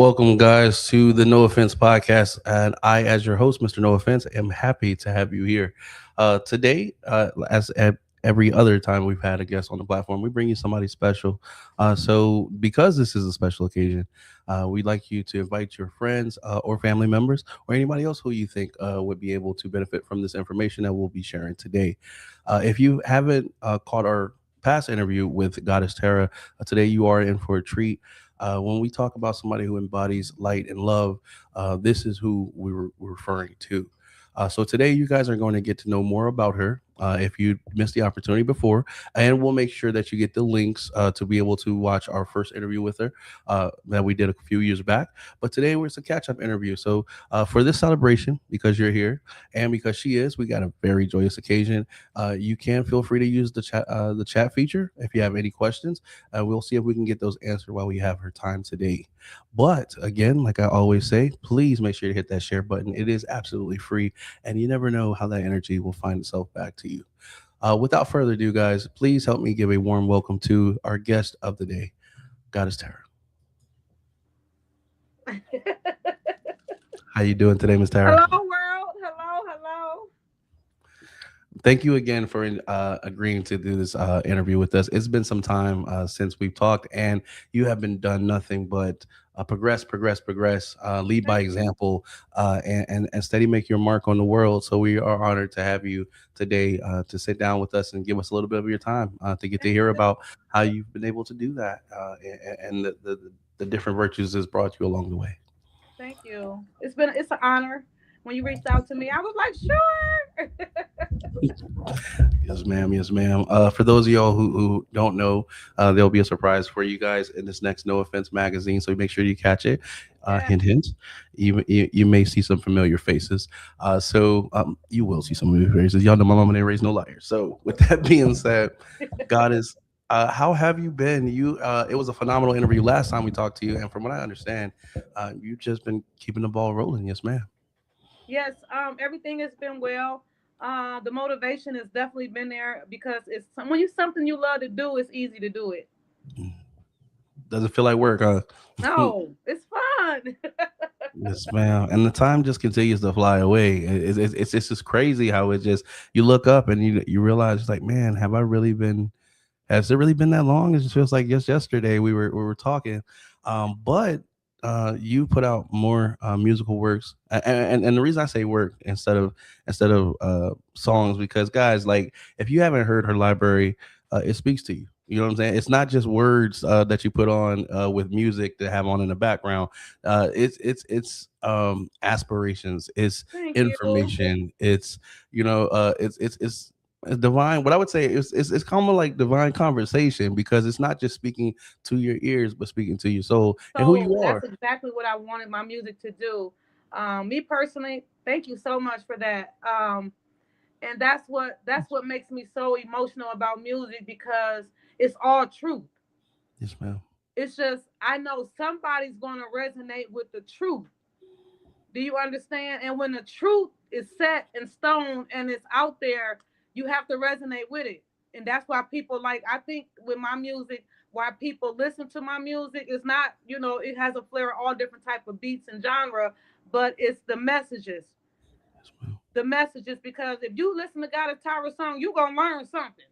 welcome, guys, to the No Offense podcast. And I, as your host, Mr. No Offense, am happy to have you here. Today, every other time we've had a guest on the platform, we bring you somebody special. So, because this is a special occasion, we'd like you to invite your friends or family members or anybody else who you think would be able to benefit from this information that we'll be sharing today. If you haven't caught our past interview with Goddess Tara, today you are in for a treat. When we talk about somebody who embodies light and love, this is who we're referring to. So today, you guys are going to get to know more about her. If you missed the opportunity before, and we'll make sure that you get the links to be able to watch our first interview with her that we did a few years back. But today, it's a catch-up interview. So for this celebration, because you're here and because she is, we got a very joyous occasion. You can feel free to use the chat feature if you have any questions. We'll see if we can get those answered while we have her time today. But again, like I always say, please make sure to hit that share button. It is absolutely free, and you never know how that energy will find itself back to you. Without further ado, guys, please help me give a warm welcome to our guest of the day, Goddess Tara. How you doing today, Miss Tara? Hello, world. Hello, hello. Thank you again for agreeing to do this interview with us. It's been some time since we've talked, and you have been done nothing but progress, lead by Thank you. example, and steady make your mark on the world. So we are honored to have you today to sit down with us and give us a little bit of your time to get to Thank hear you. about how you've been able to do that and the different virtues that's brought you along the way. Thank you. It's an honor. When you reached out to me, I was like, sure. Yes, ma'am. Yes, ma'am. For those of y'all who don't know, there'll be a surprise for you guys in this next No Offense magazine. So make sure you catch it. Yeah. Hint, hint. You may see some familiar faces. You will see some familiar faces. Y'all know my mama didn't raise no liars. So with that being said, Goddess, how have you been? It was a phenomenal interview last time we talked to you, and from what I understand, you've just been keeping the ball rolling. Yes, ma'am. Yes. Everything has been well. The motivation has definitely been there because when you something you love to do, it's easy to do it. Mm. Doesn't feel like work, huh? No, it's fun. Yes, ma'am. And the time just continues to fly away. It's just crazy how it just you look up and you realize it's like, man, have I really been? Has it really been that long? It just feels like just yesterday we were talking. But you put out more musical works, and the reason I say work instead of songs because guys, like if you haven't heard her library, it speaks to you. You know what I'm saying? It's not just words that you put on with music to have on in the background. It's aspirations. It's Thank you. information. It's divine. What I would say is it's kind of like divine conversation because it's not just speaking to your ears, but speaking to your soul and who So you that's are. exactly what I wanted my music to do. Me personally, thank you so much for that. And that's what makes me so emotional about music because it's all truth. Yes, ma'am. It's just I know somebody's going to resonate with the truth. Do you understand? And when the truth is set in stone and it's out there, you have to resonate with it. And that's why people like I think with my music, why people listen to my music is not, it has a flair of all different type of beats and genre, but it's the messages. Yes, ma'am. The messages because if you listen to God of Tyra song, you're gonna learn something.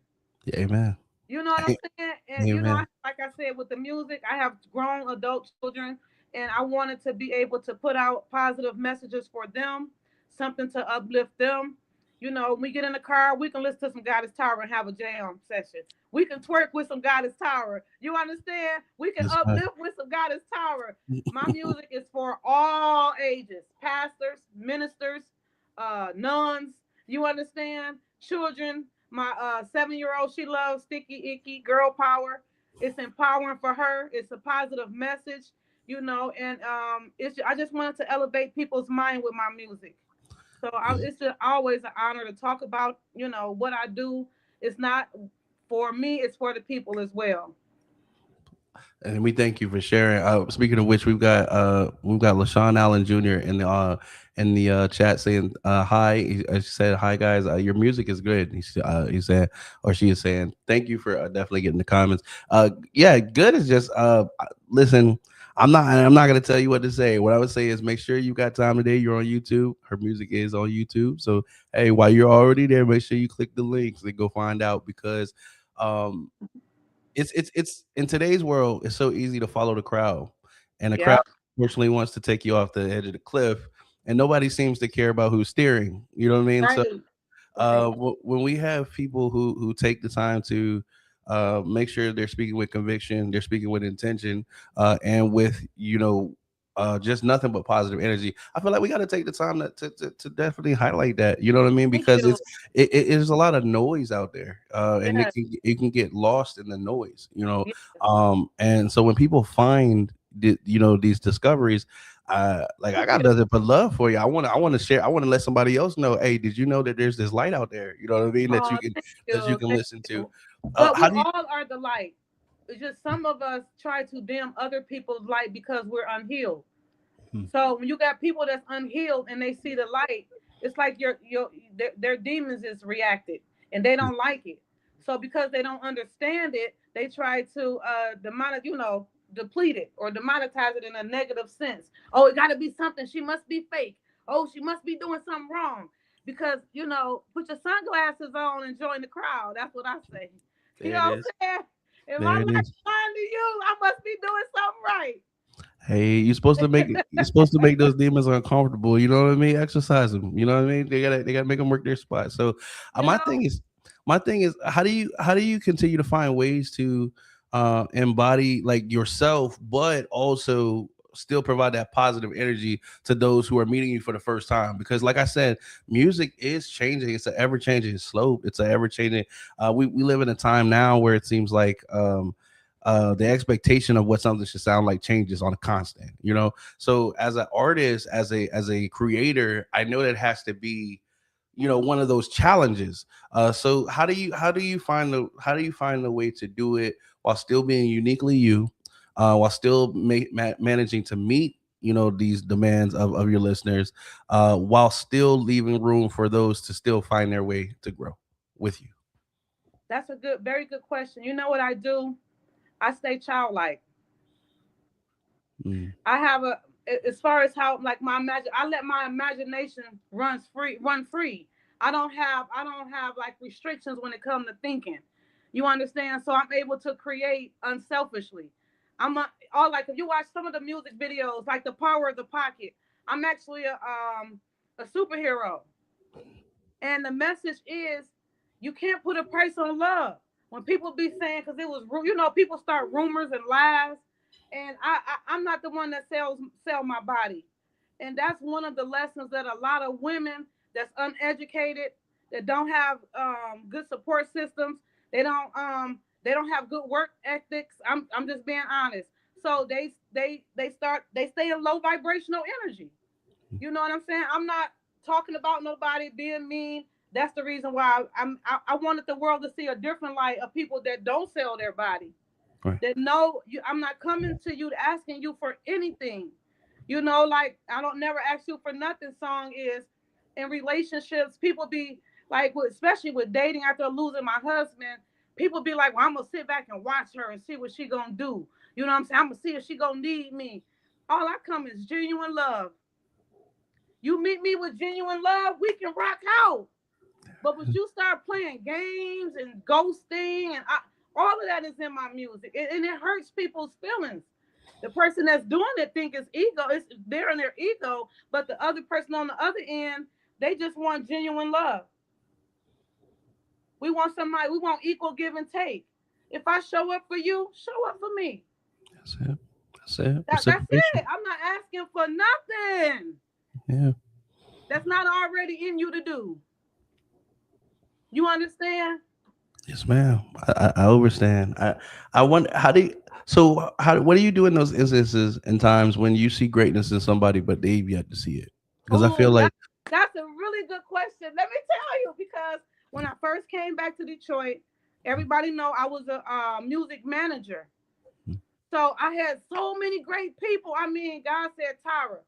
Yeah, amen. You know what I'm saying? And Amen. like I said, with the music, I have grown adult children, and I wanted to be able to put out positive messages for them, something to uplift them. When we get in the car, we can listen to some Goddess Tower and have a jam session. We can twerk with some Goddess Tower. You understand? We can Yes, ma'am. uplift with some Goddess Tower. My music is for all ages, pastors, ministers, nuns. You understand? Children, my 7-year old, she loves Sticky Icky, girl power. It's empowering for her. It's a positive message, and I just wanted to elevate people's mind with my music. So it's just always an honor to talk about, what I do. It's not for me, it's for the people as well. And we thank you for sharing. Speaking of which, we've got LaShawn Allen Jr. in the chat saying hi. She said hi guys. Your music is good. He said or she is saying thank you for definitely getting the comments. Yeah, good is just listen. I'm not gonna tell you what to say. What I would say is make sure you got time today. You're on YouTube. Her music is on YouTube. So hey, while you're already there, make sure you click the links and go find out because um it's in today's world, it's so easy to follow the crowd. And the crowd Yep. unfortunately wants to take you off the edge of the cliff. And nobody seems to care about who's steering. You know what I mean? So Right. Right. when we have people who take the time to make sure they're speaking with conviction, they're speaking with intention, and with just nothing but positive energy. I feel like we got to take the time to definitely highlight that. You know what I mean? Thank Because you. there's a lot of noise out there, and Yes. it can get lost in the noise. Yes. And so when people find these discoveries, like I Thank got you. nothing but love for you. I want to share. I want to let somebody else know. Hey, did you know that there's this light out there? You know what I mean? Oh, thank That you you. can Thank listen to. you. But How we do you? all are the light. It's just some of us try to dim other people's light because we're unhealed. Hmm, So when you got people that's unhealed and they see the light, it's like their demons is reacted and they don't like it. So because they don't understand it, they try to deplete it or demonetize it in a negative sense. Oh, it got to be something. She must be fake. Oh, she must be doing something wrong. Because put your sunglasses on and join the crowd. That's what I say. You There know it what is. I'm saying? If my There it light is. shine to you, I must be doing something right. Hey, you're supposed to make those demons uncomfortable. You know what I mean? Exercise them. You know what I mean? They gotta make them work their spot. So uh, You my know? thing is my thing is how do you continue to find ways to embody like yourself, but also still provide that positive energy to those who are meeting you for the first time? Because like I said, music is changing. It's an ever changing slope. It's an ever changing. We live in a time now where it seems like the expectation of what something should sound like changes on a constant, so as an artist, as a creator, I know that has to be one of those challenges. So how do you find the way to do it while still being uniquely you, while still managing to meet these demands of your listeners, while still leaving room for those to still find their way to grow with you? That's a very good question. You know what I do? I stay childlike. Mm, I have as far as how like I let my imagination run free. I don't have like restrictions when it comes to thinking. You understand? So I'm able to create unselfishly. All like if you watch some of the music videos, like the Power of the Pocket, I'm actually a superhero. And the message is you can't put a price on love. When people be saying, because people start rumors and lies, and I'm not the one that sell my body, and that's one of the lessons that a lot of women that's uneducated, that don't have good support systems, they don't have good work ethics. I'm just being honest. So they stay in low vibrational energy. You know what I'm saying? I'm not talking about nobody being mean. That's the reason why I wanted the world to see a different light of people that don't sell their body. right. That know you. I'm not coming to you asking you for anything. Like I don't never ask you for nothing. Song is in relationships. People be like, especially with dating after losing my husband. People be like, well, I'm gonna sit back and watch her and see what she gonna do. You know what I'm saying? I'm gonna see if she gonna need me. All I come is genuine love. You meet me with genuine love, we can rock out. But you start playing games and ghosting all of that is in my music, and it hurts people's feelings. The person that's doing it think it's ego. It's they're in their ego, but the other person on the other end, they just want genuine love. We want somebody. We want equal give and take. If I show up for you, show up for me. That's it. That's it. That's Reciprocation. it. I'm not asking for nothing Yeah. that's not already in you to do. You understand? Yes, ma'am. I understand. I wonder how do you, so how what do you do in those instances and times when you see greatness in somebody but they've yet to see it? Because I feel Oh, like that's a really good question. Let me tell you, because when I first came back to Detroit, everybody know I was a music manager. So I had so many great people. I mean, God said, Tyra,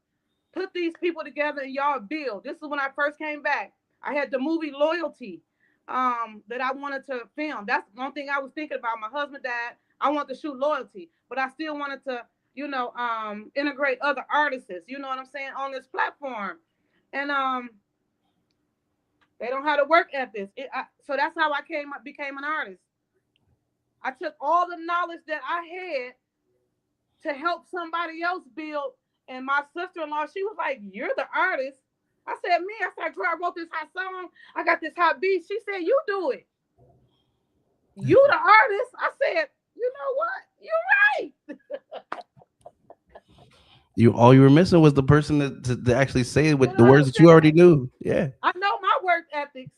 put these people together and y'all build. This is when I first came back. I had the movie Loyalty that I wanted to film. That's one thing I was thinking about. My husband died. I wanted to shoot Loyalty, but I still wanted to, integrate other artists, you know what I'm saying, on this platform. And they don't have the work ethics. So that's how I became an artist. I took all the knowledge that I had to help somebody else build. And my sister-in-law, she was like, "You're the artist." I said, "Me." I said, "Girl, I wrote this hot song. I got this hot beat." She said, "You do it. You the artist." I said, "You know what? You're right." You all you were missing was the person to actually say it You with know the what words I'm that you already saying? knew. Yeah. I know my work ethics.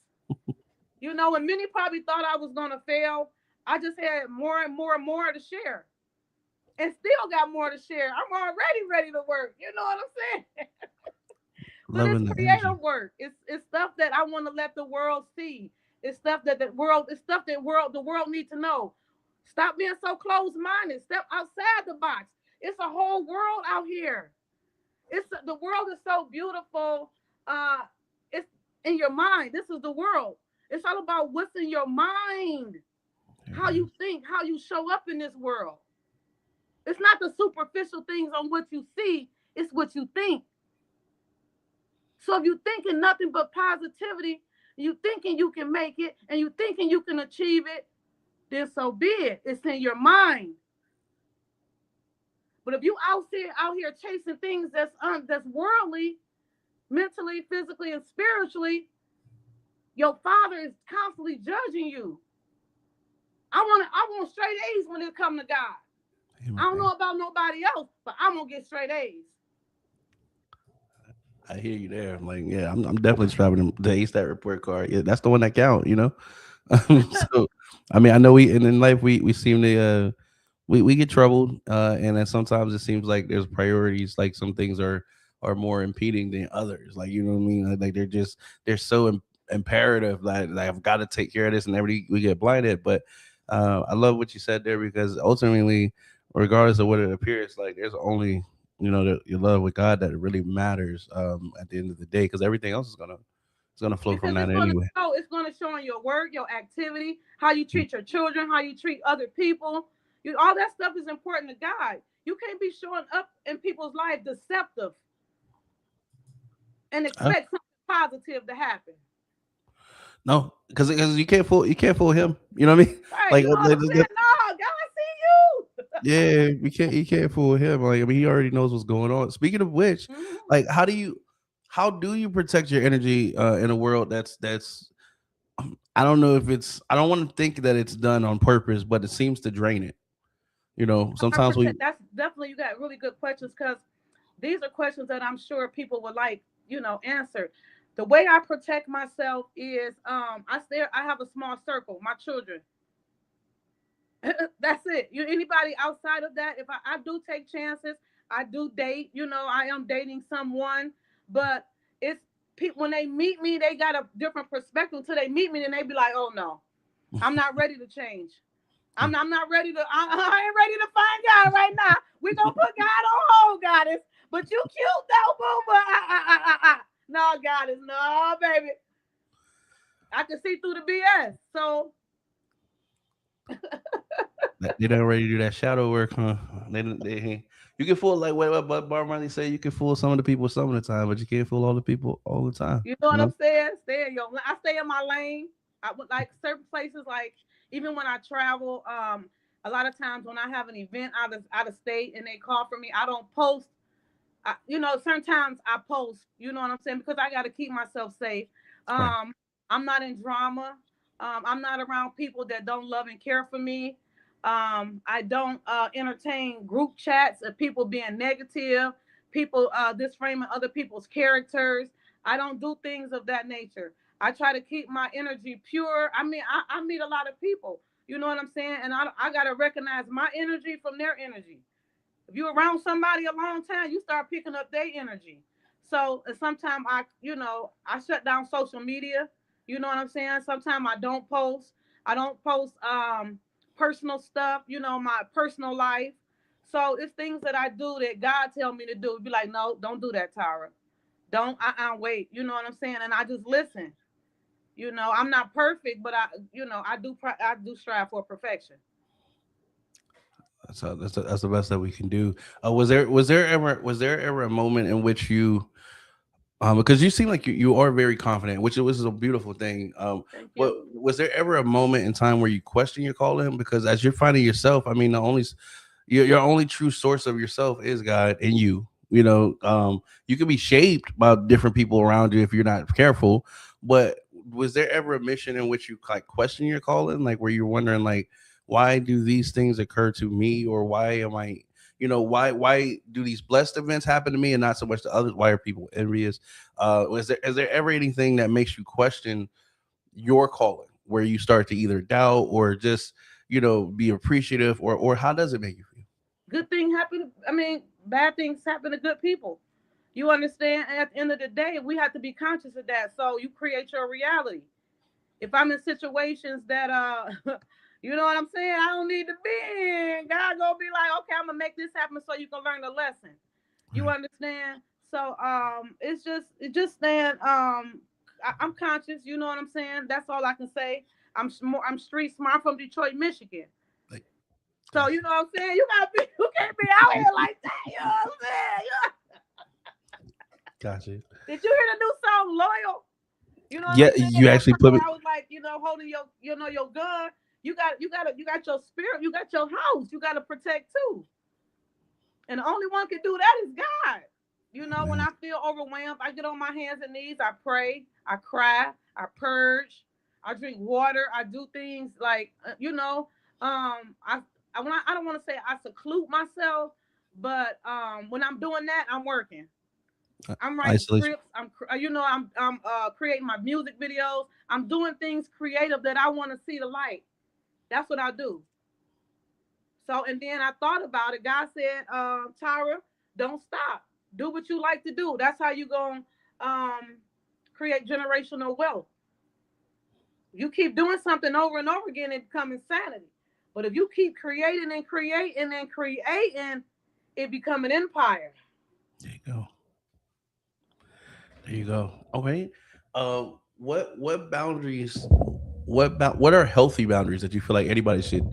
And many probably thought I was gonna fail. I just had more and more and more to share, and still got more to share. I'm already ready to work. You know what I'm saying? But it's Loving the energy. creative work. It's stuff that I want to let the world see. It's stuff that the world needs to know. Stop being so closed minded. Step outside the box. It's a whole world out here. The world is so beautiful. It's in your mind. This is the world. It's all about what's in your mind, It how you is. think, how you show up in this world. It's not the superficial things on what you see. It's what you think. So if you're thinking nothing but positivity, you thinking you can make it, and you thinking you can achieve it, then so be it. It's in your mind. But if you out here chasing things that's worldly, mentally, physically, and spiritually, your father is constantly judging you. I want straight A's when it come to God. I don't know Amen. about nobody else, but I'm gonna get straight A's. I hear you there. I'm like, yeah, I'm definitely striving to ace that report card. Yeah, that's the one that count, you know? So, I mean, I know we, and in life, we seem to, we get troubled. And then sometimes it seems like there's priorities, like some things are more impeding than others. Like, you know what I mean? Like they're so imperative that I've got to take care of this and everybody, we get blinded. But, I love what you said there because ultimately, regardless of what it appears like, there's only your love with God that really matters at the end of the day, because everything else is gonna flow from Because that anyway. it's gonna show in your work, your activity, how you treat your children, how you treat other people. All that stuff is important to God. You can't be showing up in people's life deceptive and Uh, expect something positive to happen. no, because you can't fool him. You know what I mean? Right? Like, You know what I'm saying? No, God see yeah, you can't fool him. Like, I mean, he already knows what's going on. Speaking of which, you. like, how do you protect your energy in a world that's I don't know if it's I don't want to think that it's done on purpose, but it seems to drain it. I Sometimes we protect. That's definitely, you got really good questions, because these are questions that I'm sure people would like, answered. The way I protect myself is, I have a small circle, my children. That's it. Anybody outside of that, if I do take chances, I do date, I am dating someone, but it's people, when they meet me, they got a different perspective until they meet me, and they be like, "Oh no, I'm not ready to change. I'm not ready to. I ain't ready to find God right now. We gonna put God on hold, goddess. But you cute though, boo. But no, goddess, no, baby. I can see through the BS. So they don't ready to do that shadow work, huh? They you can fool like what Bob Marley say. You can fool some of the people some of the time, but you can't fool all the people all the time. you know You what I'm know? saying? I stay in my lane. I would like certain places, like even when I travel. A lot of times when I have an event out of state and they call for me, I don't post. Sometimes I post, you know what I'm saying, because I got to keep myself safe. Right. Um, I'm not in drama. I'm not around people that don't love and care for me. I don't entertain group chats of people being negative, people disframing other people's characters. I don't do things of that nature. I try to keep my energy pure. I mean, I meet a lot of people, you know what I'm saying? And I got to recognize my energy from their energy. If you're around somebody a long time, you start picking up their energy. So sometimes I shut down social media. You know what I'm saying? Sometimes I don't post. I don't post personal stuff. My personal life. So it's things that I do that God tell me to do. Be like, no, don't do that, Tara. Don't. Wait. You know what I'm saying? And I just listen. I'm not perfect, but I do strive for perfection. That's the best that we can do. Was there ever a moment in which you because you seem like you are very confident, which is a beautiful thing. Thank What you. was there ever a moment in time where you question your calling? Because as you're finding yourself, I mean, the only your only true source of yourself is God and you. You can be shaped by different people around you if you're not careful. But was there ever a mission in which you like question your calling, like where you're wondering, like, why do these things occur to me, or why am I, why do these blessed events happen to me and not so much to others? Why are people envious? Is there ever anything that makes you question your calling, where you start to either doubt or just be appreciative, or how does it make you feel? Good thing happen. I mean, bad things happen to good people. You understand? And at the end of the day, we have to be conscious of that. So you create your reality. If I'm in situations that you know what I'm saying, I don't need to be in. God gonna be like, okay, I'm gonna make this happen so you can learn the lesson. You Right. understand? So it's just saying I'm conscious. You know what I'm saying? That's all I can say. I'm street smart from Detroit, Michigan. Like, So gotcha. you know what I'm saying? You gotta be you can't be out here like that. You know what I'm saying? Gotcha. Did you hear the new song Loyal? You know what Yeah, I'm saying? you That actually part put where me. I was like, holding your gun. You got your spirit. You got your house. You got to protect too. And the only one can do that is God. When Man, I feel overwhelmed, I get on my hands and knees. I pray. I cry. I purge. I drink water. I do things like, I don't want to say I seclude myself, but when I'm doing that, I'm working. I'm writing isolation. scripts. I'm creating my music videos. I'm doing things creative that I want to see the light. That's what I do. So and then I thought about it. God said, Tyra, don't stop. Do what you like to do. That's how you gonna create generational wealth. You keep doing something over and over again, it becomes insanity. But if you keep creating and creating and creating, it become an empire. There you go. There you go. Okay. What boundaries? What are healthy boundaries that you feel like anybody should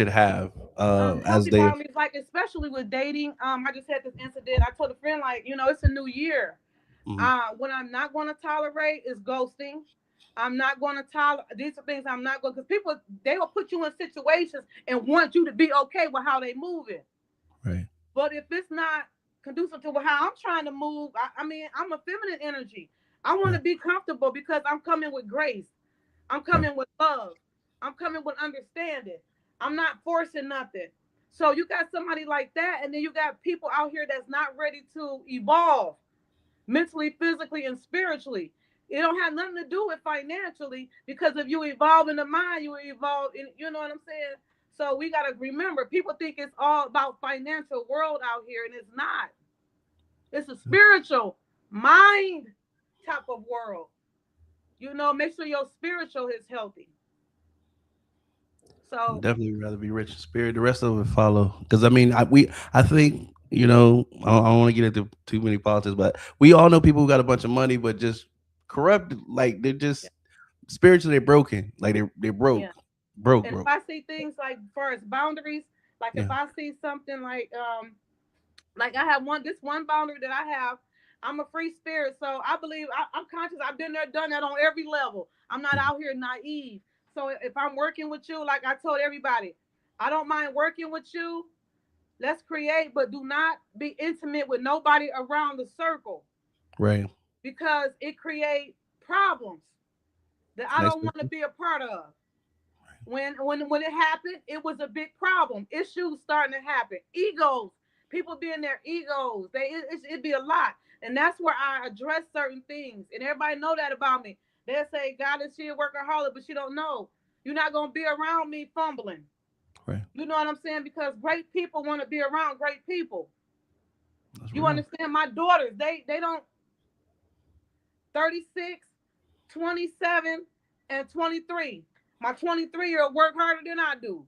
have as Healthy they. boundaries, like especially with dating. I just had this incident. I told a friend, like, it's a new year. Mhm. What I'm not going to tolerate is ghosting. I'm not going to tolerate these are things I'm not going because people they will put you in situations and want you to be okay with how they moving. Right. But if it's not conducive to how I'm trying to move, I mean, I'm a feminine energy. I want Yeah. to be comfortable because I'm coming with grace. I'm Right. coming with love. I'm coming with understanding. I'm not forcing nothing. So you got somebody like that, and then you got people out here that's not ready to evolve mentally, physically, and spiritually. It don't have nothing to do with financially because if you evolve in the mind, you evolve in, you know what I'm saying? So we gotta remember, people think it's all about financial world out here, and it's not. It's a spiritual mind type of world. Make sure your spiritual is healthy. I'd So definitely rather be rich in spirit. The rest of it follow. Because I think I don't want to get into too many politics, but we all know people who got a bunch of money, but just corrupt. Like they're yeah, just spiritually they're broken. Like they're broke, yeah. broke, And if broke. I see things like far as boundaries, like if Yeah. I see something like I have one boundary that I have. I'm a free spirit, so I believe I'm conscious. I've been there, done that on every level. I'm not Mhm. out here naive. So if I'm working with you, like I told everybody, I don't mind working with you. Let's create, but do not be intimate with nobody around the circle Right. because it creates problems that I Next don't want to question. be a part of. When it happened, it was a big problem. Issues starting to happen. Egos, people being their egos. It'd be a lot, and that's where I address certain things. And everybody know that about me. They'll say, "God, is she a workaholic?" But she don't know. You're not gonna be around me fumbling. Right. You know what I'm saying? Because great people want to be around great people. That's You real. understand? My daughters, they don't 36, 27, and 23. My 23-year-old work harder than I do.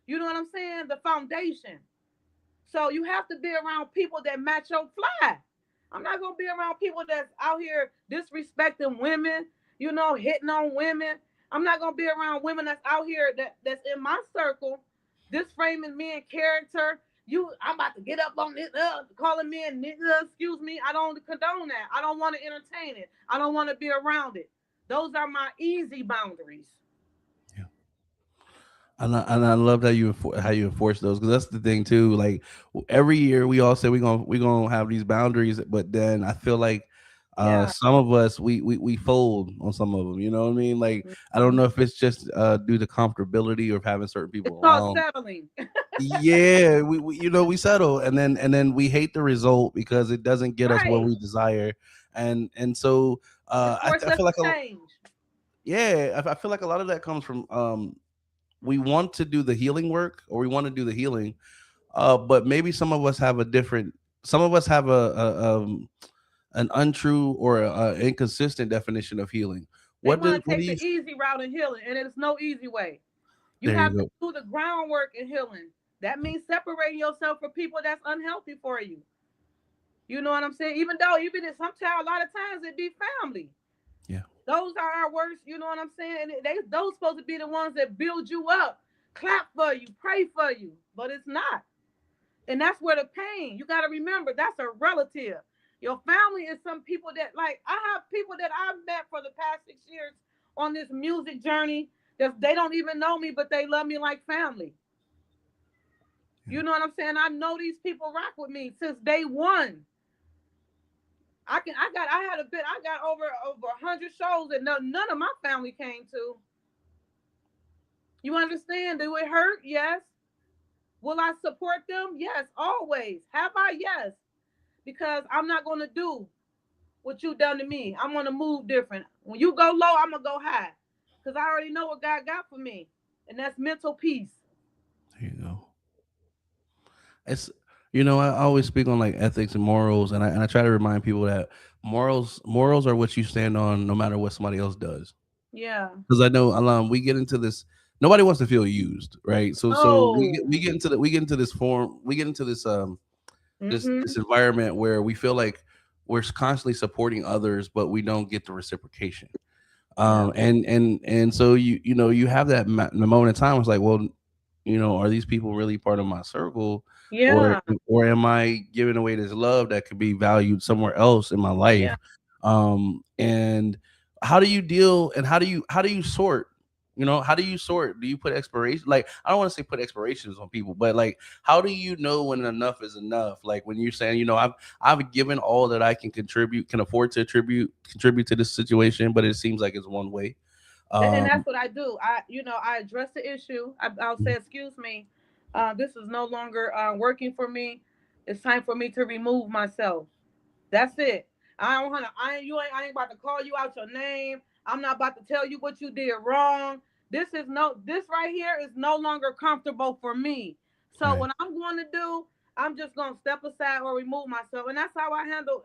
You know what I'm saying? The foundation. So you have to be around people that match your fly. I'm not gonna be around people that's out here disrespecting women, hitting on women. I'm not gonna be around women that's out here that's in my circle. this framing me in character. I'm about to get up on this, calling me a nigga. Excuse me. I don't condone that. I don't want to entertain it. I don't want to be around it. Those are my easy boundaries. Yeah. And I love how you enforce those, because that's the thing too. Like every year we all say we're gonna have these boundaries, but then I feel like Yeah. some of us we fold on some of them. You know what I mean? Like I don't Mhm. know if it's just due to comfortability or having certain It's people called around. settling. Yeah, we we settle, and then we hate the result because it doesn't get us what Right. we desire, and so It forced I us feel like to change. yeah, I feel like a lot of that comes from we want to do the healing work, or we want to do the healing, but maybe some of us have a different, some of us have an untrue or inconsistent definition of healing. They What want do to what do take you? the easy route in healing, and it's no easy way. You There you have to go. do the groundwork in healing. That means separating yourself from people that's unhealthy for you. You know what I'm saying? Even if sometimes a lot of times it be family. Yeah. Those are our worst, you know what I'm saying? And those supposed to be the ones that build you up, clap for you, pray for you. But it's not. And that's where the pain. You gotta remember that's a relative. Your family is some people that, like, I have people that I've met for the past 6 years on this music journey that they don't even know me, but they love me like family. Yeah. You know what I'm saying? I know these people rock with me since day one. I got over 100 shows that none of my family came to. You understand? Do it hurt? Yes. Will I support them? Yes, always. Have I? Yes. Because I'm not gonna do what you done to me. I'm gonna move different. When you go low, I'm gonna go high. Because I already know what God got for me. And that's mental peace. There you go. It's, I always speak on like ethics and morals, and I try to remind people that morals are what you stand on, no matter what somebody else does. Yeah. Because I know we get into this. Nobody wants to feel used, right? So No. we get into this form. We get into this Mm-hmm. environment where we feel like we're constantly supporting others, but we don't get the reciprocation. Yeah. And so you have that the moment in time. It's like, well, are these people really part of my circle, or Yeah. am I giving away this love that could be valued somewhere else in my life? Yeah. And how do you deal, and how do you sort? How do you sort? Do you put expiration? Like, I don't want to say put expirations on people, but like, how do you know when enough is enough? Like when you're saying, I've given all that I can afford to contribute to this situation, but it seems like it's one way. And that's Um, what I do. I address the issue. I'll say, excuse me, this is no longer working for me. It's time for me to remove myself. That's it. I don't wanna. I ain't about to call you out your name. I'm not about to tell you what you did wrong. This right here is no longer comfortable for me. So right, what I'm going to do, I'm just gonna step aside or remove myself, and that's how I handle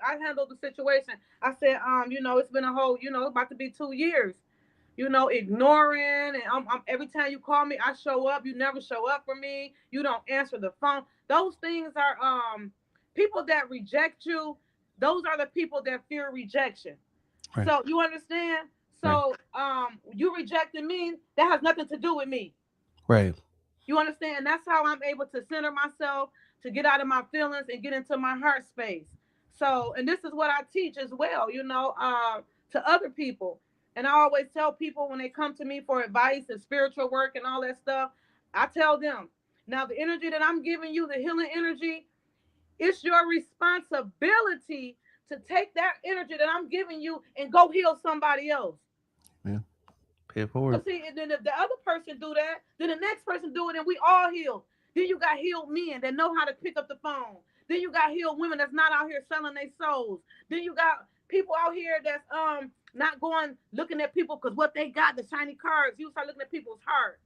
the situation. I said, it's been a whole, about to be 2 years. Ignoring, and every time you call me, I show up. You never show up for me. You don't answer the phone. Those things are people that reject you. Those are the people that fear rejection. right, So you understand? right, So you rejected me. That has nothing to do with me. right. You understand? And that's how I'm able to center myself, to get out of my feelings and get into my heart space. So, and this is what I teach as well, to other people. And I always tell people when they come to me for advice and spiritual work and all that stuff, I tell them, now the energy that I'm giving you, the healing energy, it's your responsibility to take that energy that I'm giving you and go heal somebody else. Yeah, pay it forward. Cause see, and then if the other person do that, then the next person do it, and we all heal. Then you got healed men that know how to pick up the phone. Then you got healed women that's not out here selling their souls. Then you got people out here that's not going looking at people because what they got, the shiny cards. You start looking at people's heart.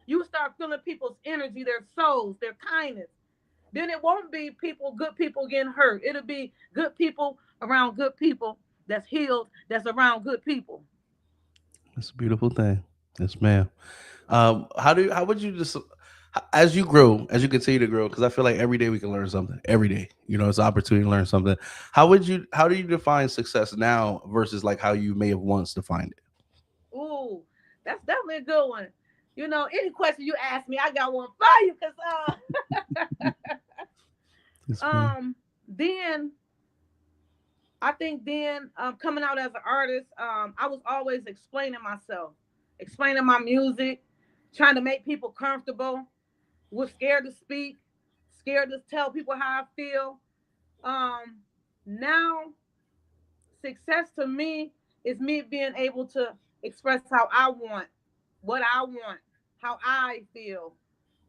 You start feeling people's energy, their souls, their kindness. Then it won't be good people getting hurt. It'll be good people around good people that's healed, that's around good people. It's a beautiful thing. Yes, ma'am. How would you just, as you grow, as you continue to grow, because I feel like every day we can learn something. Every day, it's an opportunity to learn something. How do you define success now versus like how you may have once defined it? Ooh, that's definitely a good one. Any question you ask me, I got one for you. Cause Yes, ma'am. um, then I think then coming out as an artist, I was always explaining myself, explaining my music, trying to make people comfortable. Was scared to speak, scared to tell people how I feel. Um, Now success to me is me being able to express how I want, what I want, how I feel,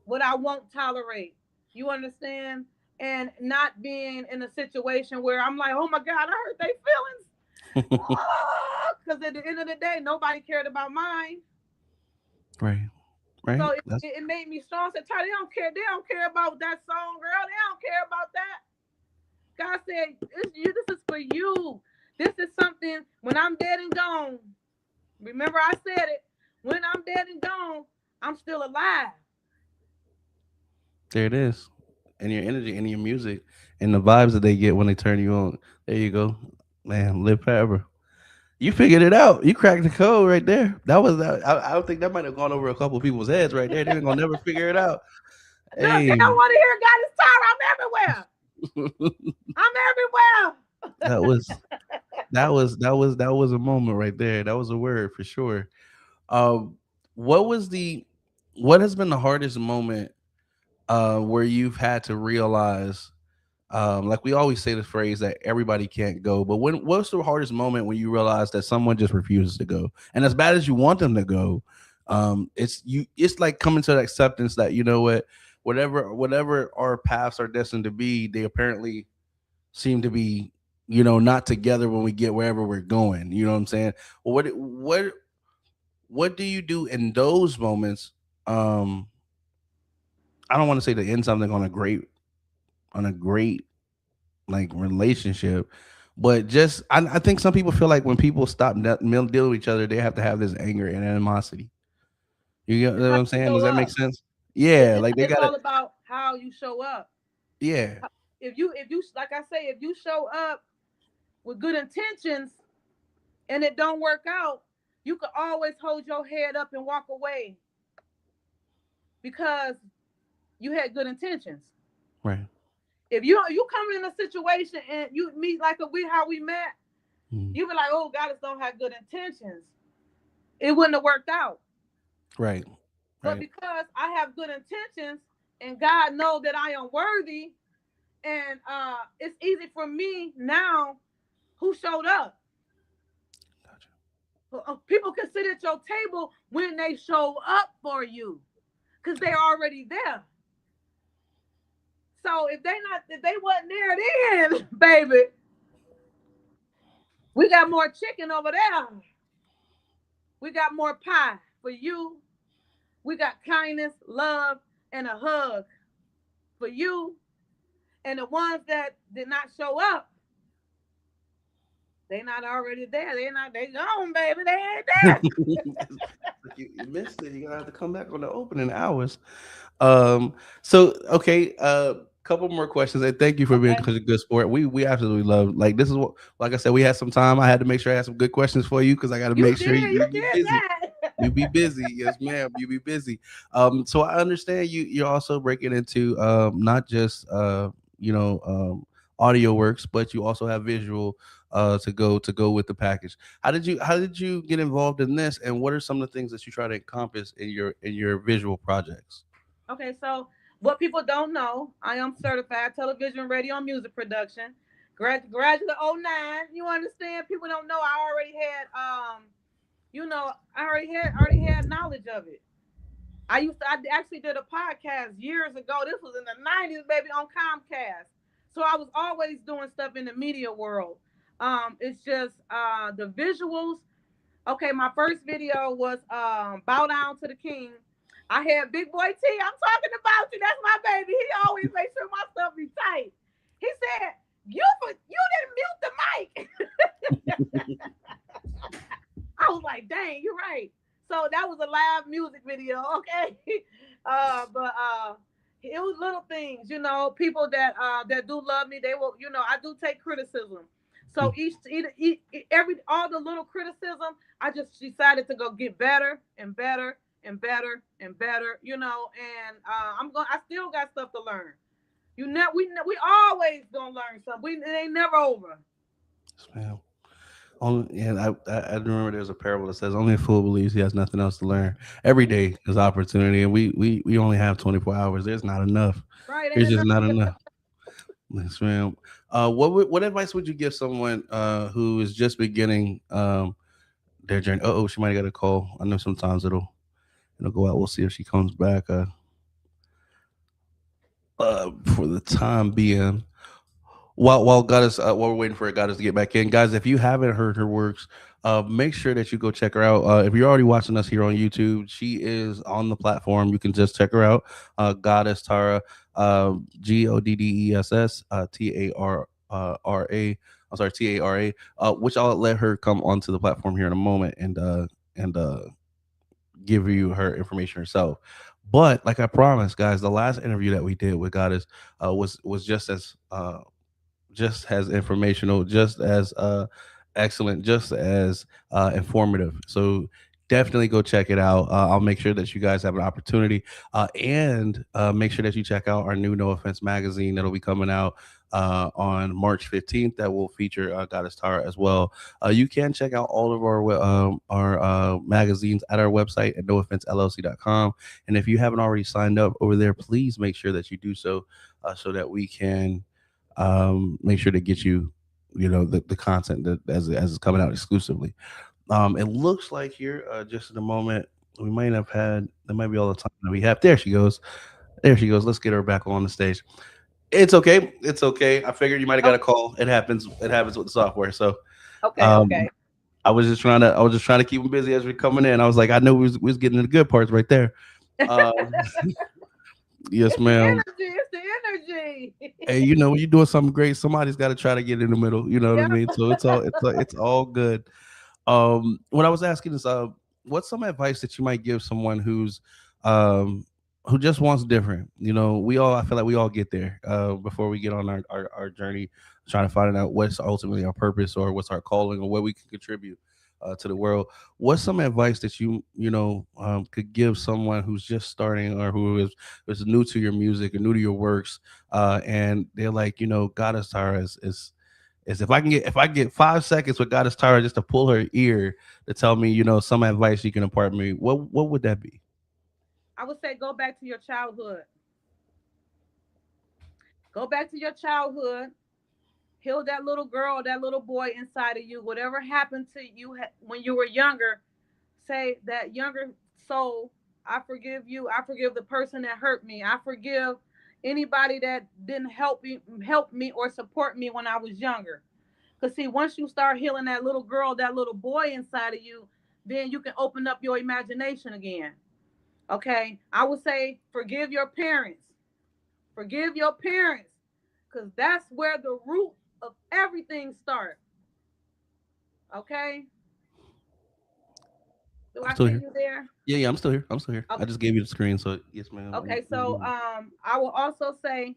what I won't tolerate. You understand? And not being in a situation where I'm like, oh my God, I hurt their feelings. Because at the end of the day, nobody cared about mine. Right. Right. So That's it made me strong. I said, Ty, they don't care. They don't care about that song, girl. They don't care about that. God said, this is for you. This is something when I'm dead and gone. Remember, I said it. When I'm dead and gone, I'm still alive. there. It is. And your energy and your music and the vibes that they get when they turn you on. There you go, man. Live forever. You figured it out. You cracked the code right there. That was that. I don't think that might have gone over a couple of people's heads right there. They ain't gonna never figure it out. Look, they Hey, don't want to hear God is tired. I'm everywhere. I'm that everywhere. was that was a moment right there. That was a word for sure. Um, what was the what has been the hardest moment where you've had to realize like we always say the phrase that everybody can't go, but what's the hardest moment when you realize that someone just refuses to go? And as bad as you want them to go, it's like coming to the acceptance that you know what, whatever our paths are destined to be, they apparently seem to be, not together when we get wherever we're going. You know what I'm saying? Well, what do you do in those moments? Um, I don't want to say to end something on a great like relationship, but just I think some people feel like when people stop dealing with each other, they have to have this anger and animosity. You get It's what how I'm you saying? show Does that make up. sense? Yeah, like they It's got to. all about how you show up. Yeah, If you like I say, if you show up with good intentions and it don't work out, you can always hold your head up and walk away because you had good intentions. right. If you come in a situation and you meet like we how we met, Mm, you be like, oh, God, don't have good intentions. It wouldn't have worked out. right, But right. because I have good intentions and God knows that I am worthy, and it's easy for me now who showed up. Gotcha. People can sit at your table when they show up for you because they're already there. So if they wasn't there then, baby, we got more chicken over there. We got more pie for you. We got kindness, love, and a hug for you. And the ones that did not show up, they not already there. They gone, baby. They ain't there. You missed it. You're gonna have to come back on the opening hours. So okay, couple more questions. And thank you for being Okay. such a good sport. We absolutely love, like, this is what, like I said, we had some time. I had to make sure I had some good questions for you because I got to make sure You you be did busy. You that. be busy, yes, ma'am. You be busy. So I understand you're also breaking into not just audio works, but you also have visual to go with the package. How did you get involved in this, and what are some of the things that you try to encompass in your visual projects? Okay, so what people don't know, I am certified television, radio, and music production. Graduate '09. You understand? People don't know I already had I already had knowledge of it. I actually did a podcast years ago. This was in the '90s, baby, on Comcast. So I was always doing stuff in the media world. It's just the visuals. Okay, my first video was Bow Down to the King. I had Big Boy T. I'm talking about you. That's my baby. He always makes sure my stuff be tight. He said, you didn't mute the mic. I was like, dang, you're right. So that was a live music video, okay? But it was little things, people that do love me, they will, I do take criticism. So every all the little criticism, I just decided to go get better and better and better and better, and I still got stuff to learn. We always gonna learn something. It ain't never over. Yes, ma'am. Only, and I remember there's a parable that says only a fool believes he has nothing else to learn. Every day is opportunity, and we only have 24 hours. There's not enough. Right? Ain't There's just enough. not enough. Yes, ma'am. What advice would you give someone who is just beginning their journey? Oh, she might have got a call. I know sometimes it'll go out. We'll see if she comes back. For the time being, while Goddess, while we're waiting for Goddess to get back in, guys, if you haven't heard her works, make sure that you go check her out. If you're already watching us here on YouTube, she is on the platform. You can just check her out. Goddess Tara, Goddess, Tara. I'm sorry, Tara. Which I'll let her come onto the platform here in a moment and give you her information herself. But like I promised, guys, the last interview that we did with Goddess was just as informational, just as excellent, just as informative. So definitely go check it out. I'll make sure that you guys have an opportunity, and make sure that you check out our new No Offense magazine that'll be coming out on March 15th. That will feature Goddess Tara as well. You can check out all of our magazines at our website at nooffensellc.com. And if you haven't already signed up over there, please make sure that you do so, so that we can make sure to get you, the content that as it's coming out exclusively. It looks like here, just in a moment, we might have had that might be all the time that we have. There she goes. There she goes. Let's get her back on the stage. It's okay. It's okay. I figured you might have got Oh, a call. It happens. It happens with the software. So okay, um, okay. I was just trying to keep them busy as we're coming in. I was like, I know we was getting the good parts right there. Um, yes, It's the ma'am. energy. It's the energy. Hey, when you're doing something great, somebody's got to try to get in the middle. You know what I Yeah. mean? So it's all good. What I was asking is, what's some advice that you might give someone um, who just wants different? I feel like we all get there before we get on our journey, trying to find out what's ultimately our purpose or what's our calling or what we can contribute to the world. What's some advice that could give someone who's just starting or who is new to your music or new to your works, and they're like, Goddess Tara is if I get 5 seconds with Goddess Tara just to pull her ear to tell me, some advice you can impart me, what would that be? I would say go back to your childhood. Go back to your childhood. Heal that little girl, that little boy inside of you. Whatever happened to you when you were younger, say that younger soul, I forgive you. I forgive the person that hurt me. I forgive anybody that didn't help me or support me when I was younger. Because see, once you start healing that little girl, that little boy inside of you, then you can open up your imagination again. Okay. I would say forgive your parents. Forgive your parents. Because that's where the root of everything starts. Okay. Do I'm I still see here. you there? Yeah, yeah, I'm still here. I'm still here. I Okay. just gave you the screen, so yes, ma'am. Okay. So I will also say,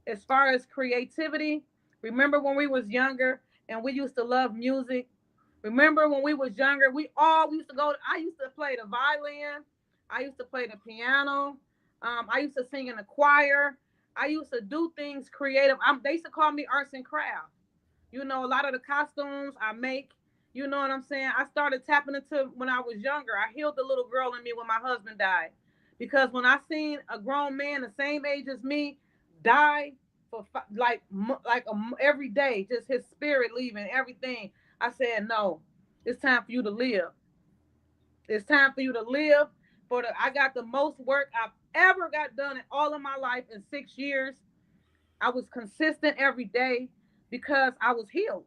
as far as creativity, remember when we was younger and we used to love music. Remember when we was younger, we used to go. I used to play the violin. I used to play the piano. I used to sing in the choir. I used to do things creative. They used to call me arts and crafts. A lot of the costumes I make. You know what I'm saying? I started tapping into when I was younger. I healed the little girl in me when my husband died. Because when I seen a grown man the same age as me die for every day, just his spirit leaving everything, I said, no, it's time for you to live. It's time for you to live. I got the most work I've ever got done in all of my life in 6 years. I was consistent every day because I was healed.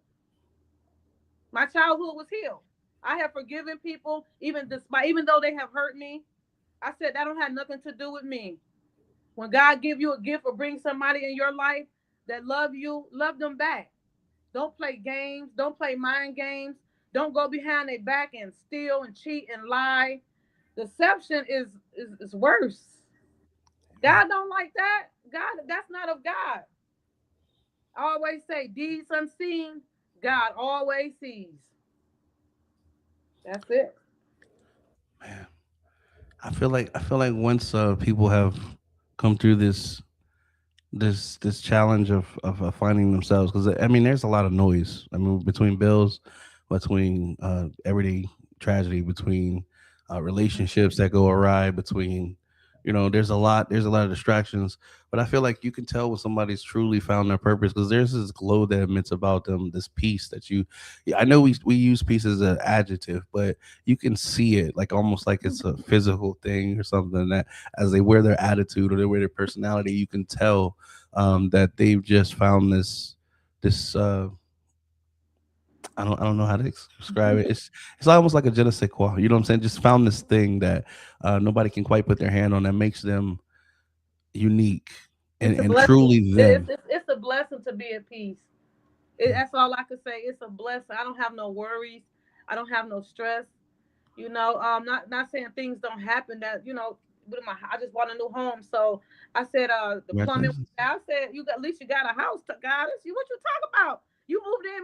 My childhood was healed. I have forgiven people, even though they have hurt me. I said that don't have nothing to do with me. When God give you a gift or bring somebody in your life that love you, love them back. Don't play games. Don't play mind games. Don't go behind their back and steal and cheat and lie. Deception is worse. God don't like that. God, that's not of God. I always say deeds unseen, God always sees. That's it. Man. I feel like once people have come through this challenge of finding themselves, because I mean there's a lot of noise. I mean between bills, between everyday tragedy, between relationships that go awry, between there's a lot of distractions. But I feel like you can tell when somebody's truly found their purpose, because there's this glow that emits about them, this peace that you, yeah, I know we use peace as an adjective, but you can see it like almost like it's a physical thing or something, that as they wear their attitude or they wear their personality, you can tell that they've just found this. I don't know how to describe it. It's almost like a je ne sais quoi. You know what I'm saying? Just found this thing that nobody can quite put their hand on, that makes them unique and It's a and blessing. truly them. It's a blessing to be at peace. That's all I could say. It's a blessing. I don't have no worries. I don't have no stress. Not saying things don't happen that with I just bought a new home, so I said the plumbing. Congratulations. I said you got at least you got a house, God. You what you talk about? You moved in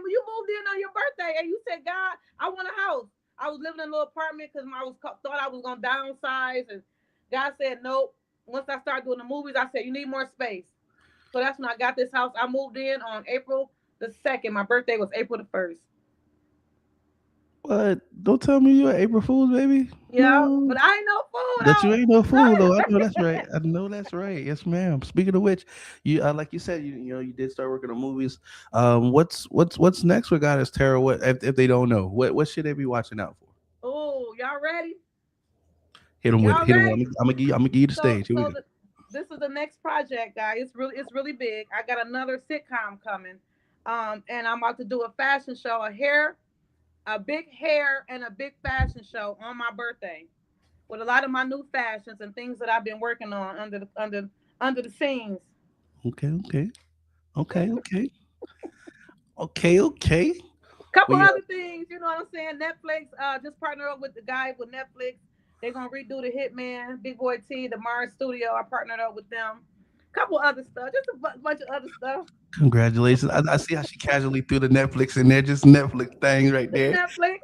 on your birthday, and you said, God, I want a house. I was living in a little apartment because thought I was gonna downsize, and God said nope. Once I started doing the movies, I said you need more space. So that's when I got this house. I moved in on April the 2nd. My birthday was April the 1st. What? Don't tell me you're April Fool's, baby. Yeah, No. but I ain't no fool That you ain't no fool though. I though. know that's right. I know that's right. Yes, ma'am. Speaking of which, you like you said, you did start working on movies. What's next with God is Terror? What if they don't know? What should they be watching out for? Oh, y'all ready? Hit them with it. Y'all Hit them. ready? I'm gonna give you the So stage. Here we so go. the, this is the next project, guys. It's really big. I got another sitcom coming. And I'm about to do a fashion show, a big hair and a big fashion show on my birthday with a lot of my new fashions and things that I've been working on under the scenes. Okay, okay, okay, okay, okay, okay. Couple We other things, you know what I'm saying? Netflix just partnered up with the guy with Netflix. They're gonna redo the Hitman, Big Boy T, the Mars Studio. I partnered up with them. Couple other stuff, just a bunch of other stuff. congratulations. I see how she casually threw the Netflix in there, just Netflix things right It's there. Netflix.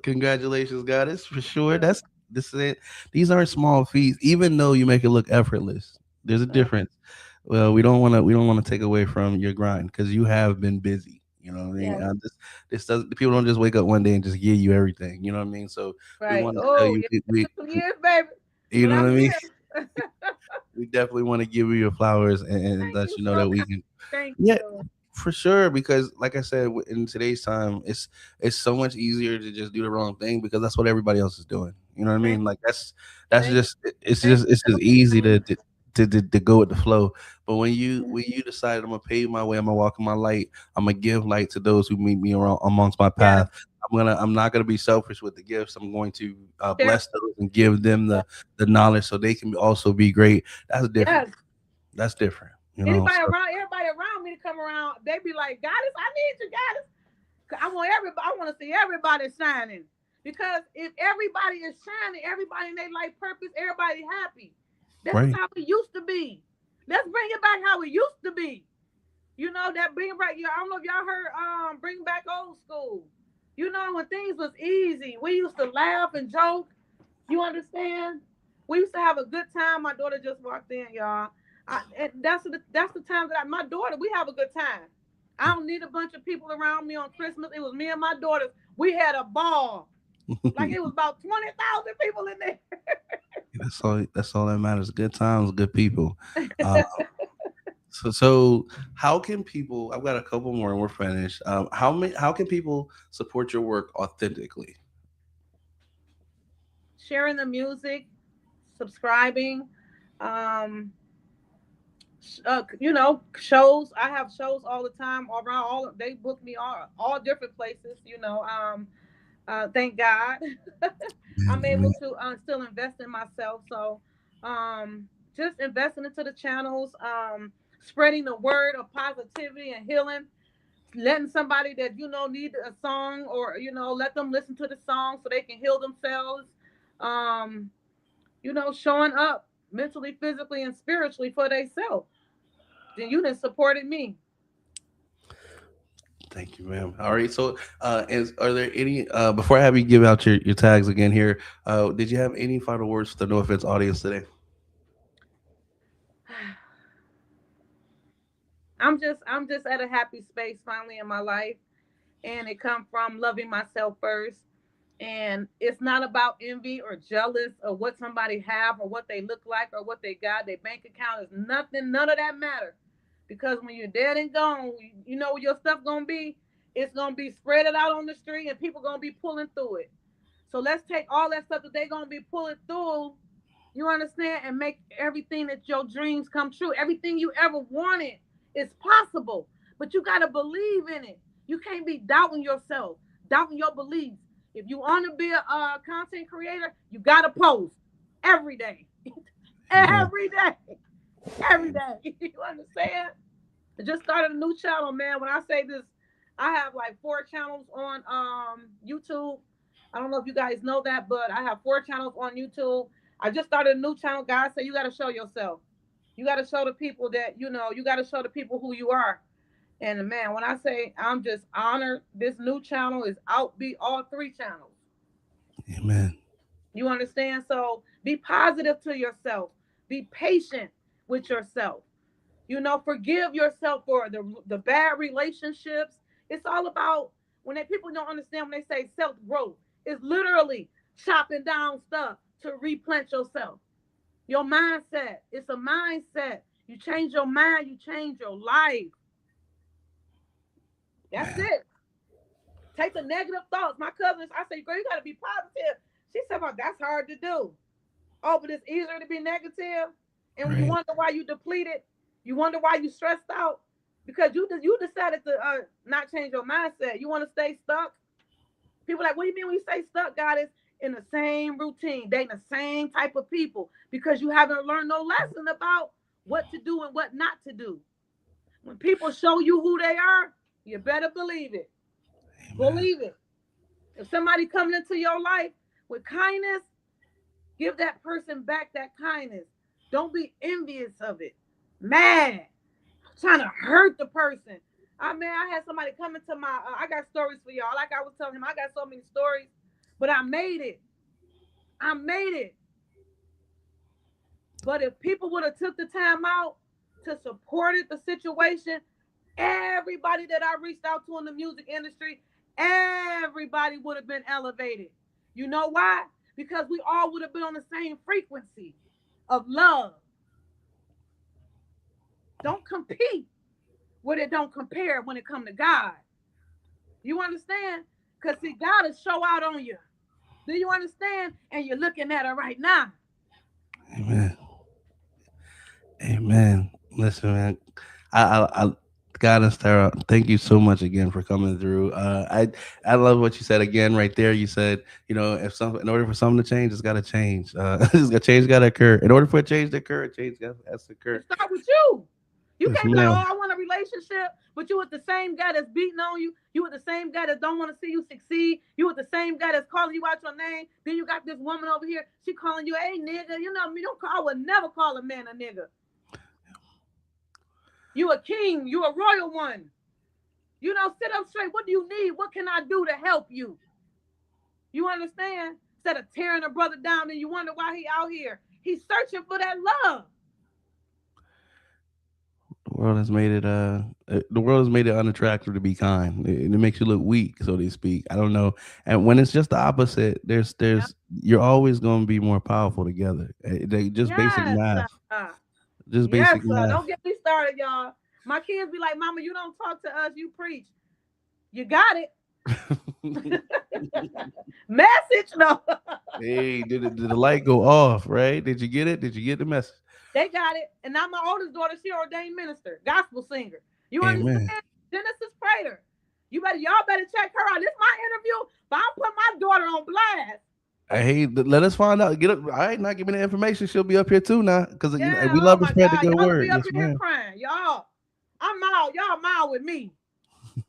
Congratulations, goddess, for sure. This is it. These aren't small feats, even though you make it look effortless. There's a difference. Well, we don't want to take away from your grind, because you have been busy. You know what I mean? Yes, This does people don't just wake up one day and just give you everything. You know what I mean? So we right. want to tell Oh, you, yeah, it took some years, baby, you but know what I'm I mean. here. We definitely want to give you your flowers, and Thank let you you know so that we much. can. Thank Yeah, you. for sure, because like I said, in today's time, it's so much easier to just do the wrong thing, because that's what everybody else is doing. You know what I Thank mean? Like that's thank just it's thank just you it's so just easy much. to go with the flow. But when you decide I'm gonna pave my way, I'm gonna walk in my light, I'm gonna give light to those who meet me around amongst my Yes, path. I'm not gonna be selfish with the gifts. I'm going to share. bless those and give them the knowledge so they can also be great. That's different. Yes. That's different. So Everybody around me to come around, they be like, Goddess, I need you, Goddess. 'Cause I want to see everybody shining. Because if everybody is shining, everybody in their life purpose, everybody happy. This is right. how it used to be. Let's bring it back how it used to be. You know that bring back. I don't know if y'all heard bring back old school. You know when things was easy, we used to laugh and joke. You understand? We used to have a good time. My daughter just walked in, y'all. And that's the time that my daughter, we have a good time. I don't need a bunch of people around me on Christmas. It was me and my daughters. We had a ball. Like it was about 20,000 people in there. That's all that matters. Good times, good people. Uh, so how can people? I've got a couple more, and we're finished. How can people support your work authentically? Sharing the music, subscribing, um, shows. I have shows all the time around they book me all different places, thank God. I'm able Man, to still invest in myself. So just investing into the channels, spreading the word of positivity and healing, letting somebody that need a song, or let them listen to the song so they can heal themselves. Um, showing up mentally, physically, and spiritually for themselves. Then you done supported me. Thank you, ma'am. All right. So, are there any before I have you give out your tags again here? Did you have any final words for the No Offense audience today? I'm just at a happy space finally in my life, and it come from loving myself first. And it's not about envy or jealous of what somebody have or what they look like or what they got. Their bank account is nothing. None of that matter. Because when you're dead and gone, you know where your stuff gonna be. It's gonna be spread out on the street, and people gonna be pulling through it. So let's take all that stuff that they're gonna be pulling through. You understand, and make everything that your dreams come true. Everything you ever wanted is possible, but you gotta believe in it. You can't be doubting yourself, doubting your beliefs. If you want to be a content creator, you gotta post every day, Amen. every day, every day. You understand? I just started a new channel, man. When I say this, I have like 4 channels on YouTube. I don't know if you guys know that, but I have 4 channels on YouTube. I just started a new channel. Guys say you got to show yourself. You got to show the people that you know. You got to show the people who you are. And man, when I say I'm just honored, this new channel is outbeat all 3 channels. Amen. You understand? So be positive to yourself. Be patient with yourself. You know, forgive yourself for the bad relationships. It's all about when they people don't understand when they say self growth. It's literally chopping down stuff to replant yourself. Your mindset. It's a mindset. You change your mind, you change your life. That's Man. it. Take the negative thoughts. My cousins, I say, girl, you gotta be positive. She said, well, that's hard to do. Oh, but it's easier to be negative. And when you Right. wonder why you depleted, you wonder why you stressed out because you decided to not change your mindset. You want to stay stuck. People are like, what do you mean when you say stuck? God is in the same routine, dating the same type of people because you haven't learned no lesson about what to do and what not to do. When people show you who they are, you better believe it. Amen. Believe it. If somebody coming into your life with kindness, give that person back that kindness. Don't be envious of it. Mad, trying to hurt the person. I mean, I had somebody come into my. I got stories for y'all. Like I was telling him, I got so many stories, but I made it. I made it. But if people would have took the time out to support it, the situation, everybody that I reached out to in the music industry, everybody would have been elevated. You know why? Because we all would have been on the same frequency of love. Don't compete where it don't compare when it come to God. You understand? Because see, God will show out on you. Do you understand? And you're looking at it right now. Amen. Amen. Listen, man. I God and Sarah, thank you so much again for coming through. I love what you said again right there. You said, if some in order for something to change, it's got to change. Change got to occur. In order for a change to occur, a change has to It occur. start with you. You Yes, can't be like, ma'am. oh, I want a relationship, but you with the same guy that's beating on you. You with the same guy that don't want to see you succeed. You with the same guy that's calling you out your name. Then you got this woman over here. She calling you, hey nigga. You know me. Don't call. I would never call a man a nigga. You a king. You a royal one. You know, sit up straight. What do you need? What can I do to help you? You understand? Instead of tearing a brother down and you wonder why he out here. He's searching for that love. The world has made the world has made it unattractive to be kind. It makes you look weak, so to speak. I don't know. And when it's just the opposite, Yeah. you're always going to be more powerful together. They just basic Yes. math. Just Yes, basic sir. math. Don't get me started, y'all. My kids be like, Mama, you don't talk to us, you preach. You got it. Message? No. Hey, did the light go off? Right? Did you get it? Did you get the message? They got it. And now my oldest daughter, she ordained minister, gospel singer. You Amen. understand? Genesis Prater. Y'all better check her out. This is my interview, but I'll put my daughter on blast. Hey, let us find out. Get up. All right, now give me the information. She'll be up here too now, because Yeah, we oh love to my spread the God. good Y'all gonna word. be up Yes, in here ma'am. crying. I'm mild. Y'all mild with me.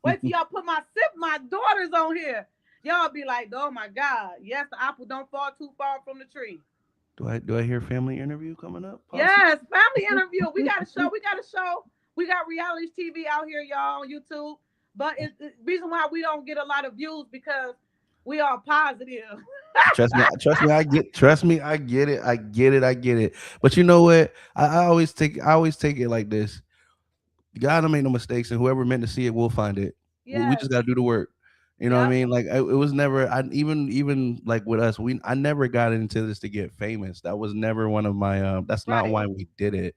Wait till y'all put my daughters on here. Y'all be like, oh my God. Yes, the apple don't fall too far from the tree. Do I hear family interview coming up? Possibly. Yes, family interview. We got a show. We got reality TV out here, y'all, on YouTube. But it's the reason why we don't get a lot of views because we are positive. Trust me, I get it. But you know what? I always take it like this. God don't make no mistakes, and whoever meant to see it will find it. We Yes. just gotta do the work. You know what I Yep. mean? Like it was never. I even like with us, I never got into this to get famous. That was never one of my. That's not Right. why we did it.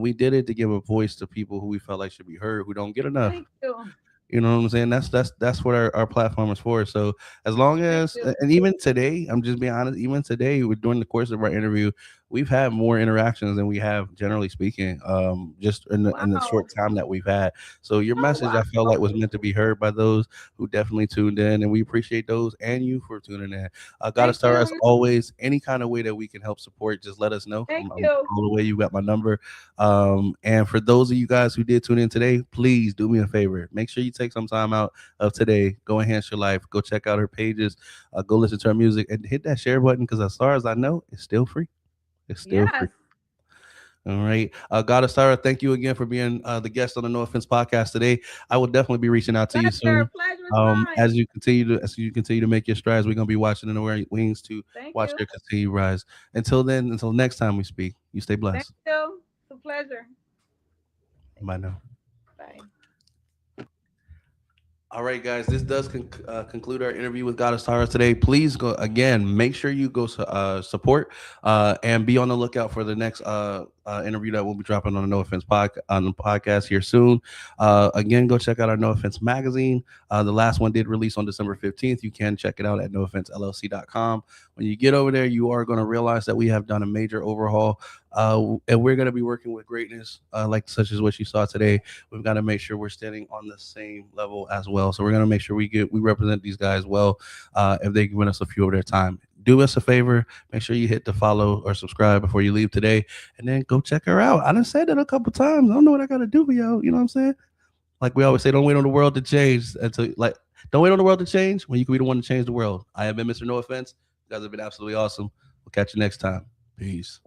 We did it to give a voice to people who we felt like should be heard, who don't get enough. Thank you. You know what I'm saying? That's what our platform is for. So as long Thank as, you. and even today, I'm just being honest, even today, during the course of our interview, we've had more interactions than we have generally speaking, just in the short Wow. time that we've had. So your Oh message, I felt like, wow. was meant to be heard by those who definitely tuned in, and we appreciate those and you for tuning in. Gotta Thank start as you. always. Any kind of way that we can help support, just let us know. Thank I'm you. all the way. You got my number. And for those of you guys who did tune in today, please do me a favor. Make sure you take some time out of today. Go enhance your life. Go check out her pages. Go listen to her music and hit that share button because as far as I know, it's still free. It's still free. Yes. All right. Goddess Sarah, thank you again for being the guest on the No Offense podcast today. I will definitely be reaching out to you Pleasure. soon. Pleasure is mine. As you continue to make your strides, we're gonna be watching in the right wings to Thank watch you. your continue rise. Until then, until next time we speak, you stay Thank blessed. you. It's a pleasure. Bye now. Bye. All right, guys, this does conclude our interview with Goddess Tara today. Please go again, make sure you go support and be on the lookout for the next interview that we'll be dropping on the No Offense on the podcast here soon. Again, go check out our No Offense magazine. The last one did release on December 15th. You can check it out at nooffensellc.com. When you get over there, you are going to realize that we have done a major overhaul. And we're going to be working with greatness, like such as what you saw today. We've got to make sure we're standing on the same level as well. So we're going to make sure we represent these guys well. If they give us a few of their time, do us a favor. Make sure you hit the follow or subscribe before you leave today, and then go check her out. I done said that a couple times. I don't know what I got to do for y'all. You know what I'm saying? Like we always say, don't wait on the world to change. Until like, don't wait on the world to change when you can be the one to change the world. I have been Mr. No Offense. You guys have been absolutely awesome. We'll catch you next time. Peace.